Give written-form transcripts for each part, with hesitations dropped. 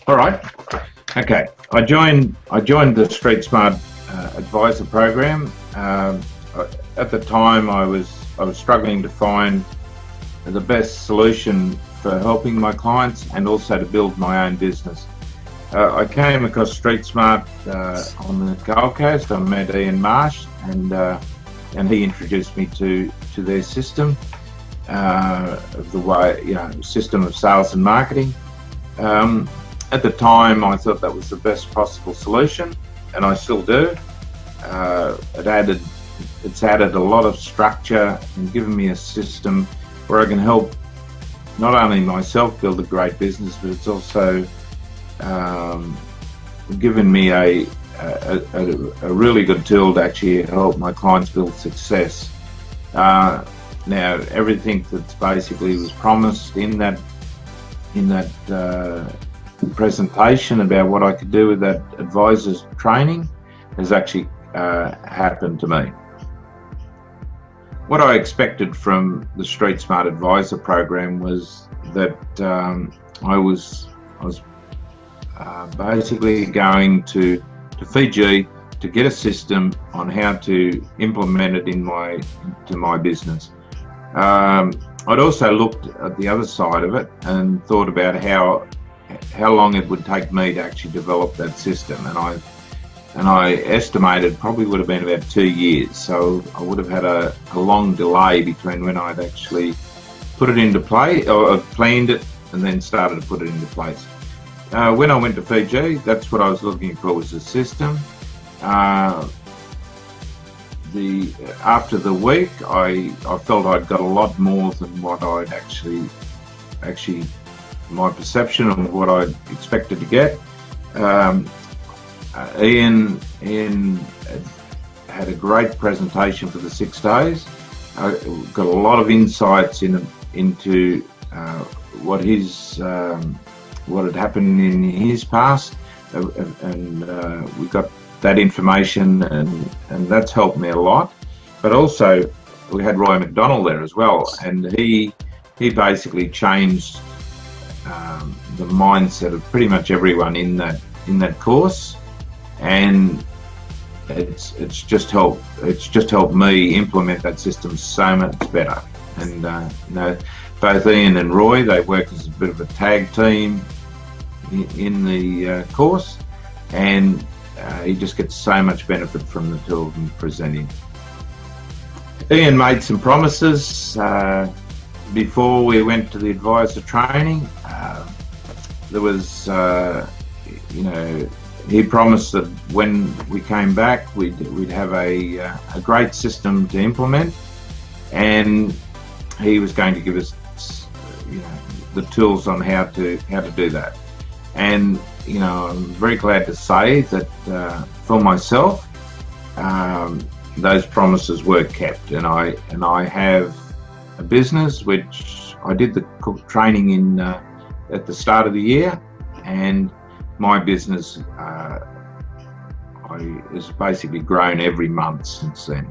All right. Okay. I joined the Street Smart Advisor program. At the time, I was struggling to find the best solution for helping my clients and also to build my own business. I came across Street Smart on the Gold Coast. I met Ian Marsh, and he introduced me to their system, of the way, system of sales and marketing. At the time, I thought that was the best possible solution, and I still do. It's added a lot of structure and given me a system where I can help not only myself build a great business, but it's also given me a really good tool to actually help my clients build success. Now, everything that's basically was promised in that presentation about what I could do with that advisor's training has actually happened to me. What I expected from the Street Smart Advisor program was that I was basically going to Fiji to get a system on how to implement it into my business. I'd also looked at the other side of it and thought about how long it would take me to actually develop that system, and I estimated probably would have been about 2 years. So I would have had a long delay between when I'd actually put it into play, or planned it and then started to put it into place. When I went to Fiji, that's what I was looking for, was a system. After the week, I felt I'd got a lot more than what I'd actually my perception of what I expected to get. Ian had a great presentation for the 6 days. I got a lot of insights into what had happened in his past, and we got that information, and that's helped me a lot. But also, we had Roy McDonald there as well, and he basically changed the mindset of pretty much everyone in that course, and it's just helped me implement that system so much better. And both Ian and Roy, they work as a bit of a tag team in the course, and he just gets so much benefit from the two of them presenting. Ian made some promises before we went to the advisor training. There was, he promised that when we came back, we'd have a great system to implement, and he was going to give us, the tools on how to do that. And I'm very glad to say that for myself, those promises were kept, and I have a business which I did the training in at the start of the year, and my business has basically grown every month since then.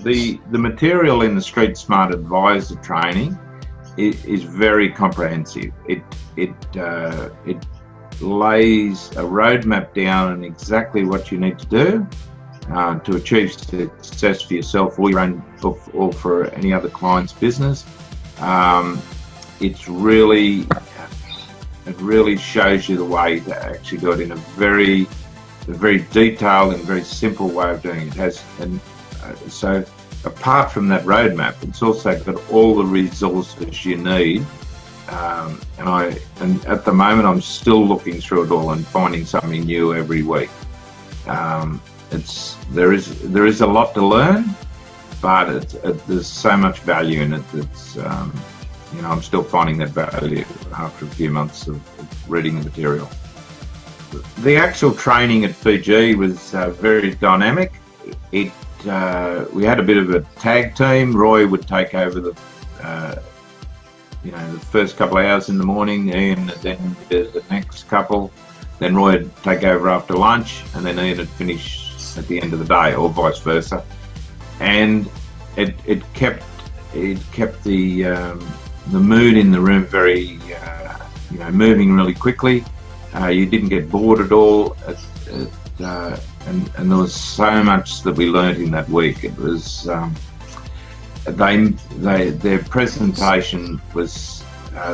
The material in the Street Smart Advisor training is very comprehensive. It lays a roadmap down on exactly what you need to do to achieve success for yourself or your own, or for any other client's business. It really shows you the way to actually do it in a very detailed and very simple way of doing it. So apart from that roadmap, it's also got all the resources you need. And at the moment, I'm still looking through it all and finding something new every week. There is a lot to learn, but there's so much value in it. I'm still finding that value after a few months of reading the material. The actual training at Fiji was very dynamic. We had a bit of a tag team. Roy would take over the first couple of hours in the morning, Ian then the next couple, then Roy would take over after lunch, and then Ian would finish at the end of the day, or vice versa. And it kept the mood in the room very, moving really quickly. You didn't get bored at all. And there was so much that we learned in that week. It was their presentation was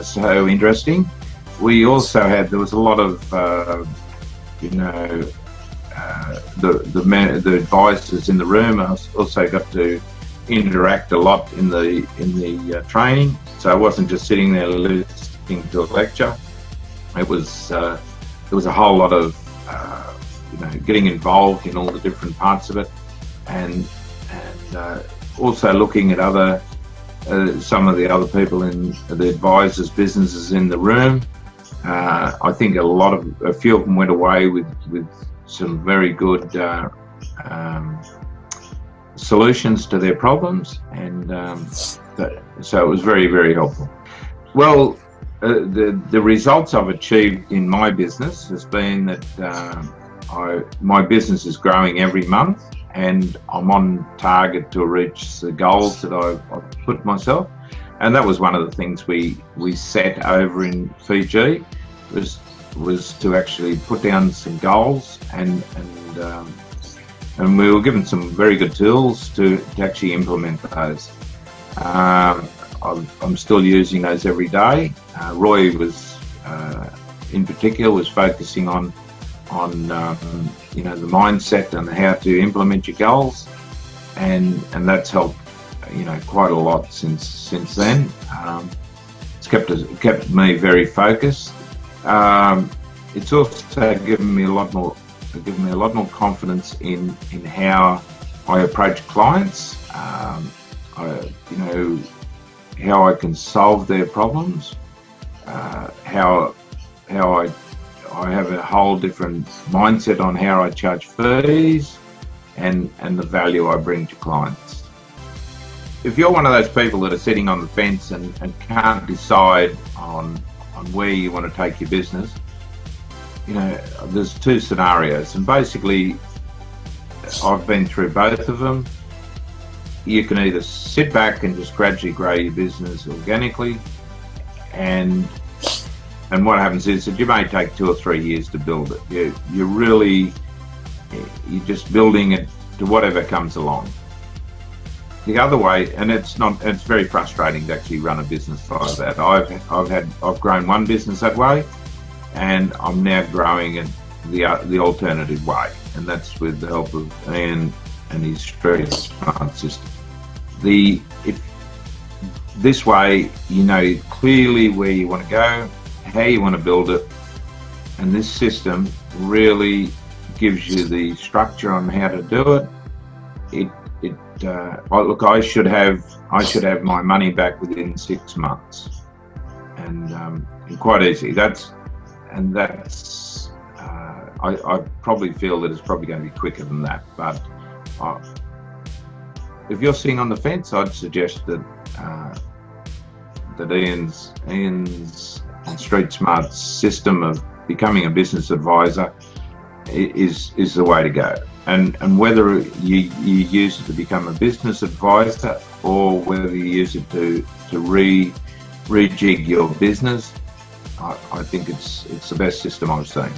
so interesting. We also had, there was a lot of the advisors in the room. I also got to interact a lot in the training, so I wasn't just sitting there listening to a lecture. It was there was a whole lot of getting involved in all the different parts of it, and also looking at other some of the other people in the advisors' businesses in the room. I think a few of them went away with some very good solutions to their problems, and so it was very, very helpful. Well, the results I've achieved in my business has been that my business is growing every month, and I'm on target to reach the goals that I've put myself. And that was one of the things we set over in Fiji, was to actually put down some goals, and we were given some very good tools to actually implement those. I'm still using those every day. Roy was, in particular, was focusing on the mindset and how to implement your goals, and that's helped quite a lot since then. It's kept me very focused. It's also given me a lot more confidence in how I approach clients. How I can solve their problems. How I have a whole different mindset on how I charge fees, and the value I bring to clients. If you're one of those people that are sitting on the fence and can't decide on where you want to take your business, there's two scenarios, and basically I've been through both of them. You can either sit back and just gradually grow your business organically, and what happens is that you may take 2 or 3 years to build it. You're just building it to whatever comes along. The other way, and it's very frustrating to actually run a business like that. I've grown one business that way, and I'm now growing it the alternative way, and that's with the help of Ian and his Street Smart system. This way, you know clearly where you want to go, how you want to build it, and this system really gives you the structure on how to do it. Look, I should have my money back within 6 months, and quite easy. I probably feel that it's probably going to be quicker than that. But if you're sitting on the fence, I'd suggest that Ian's Street Smart system of becoming a business advisor is the way to go. And whether you use it to become a business advisor, or whether you use it to rejig your business, I think it's the best system I've seen.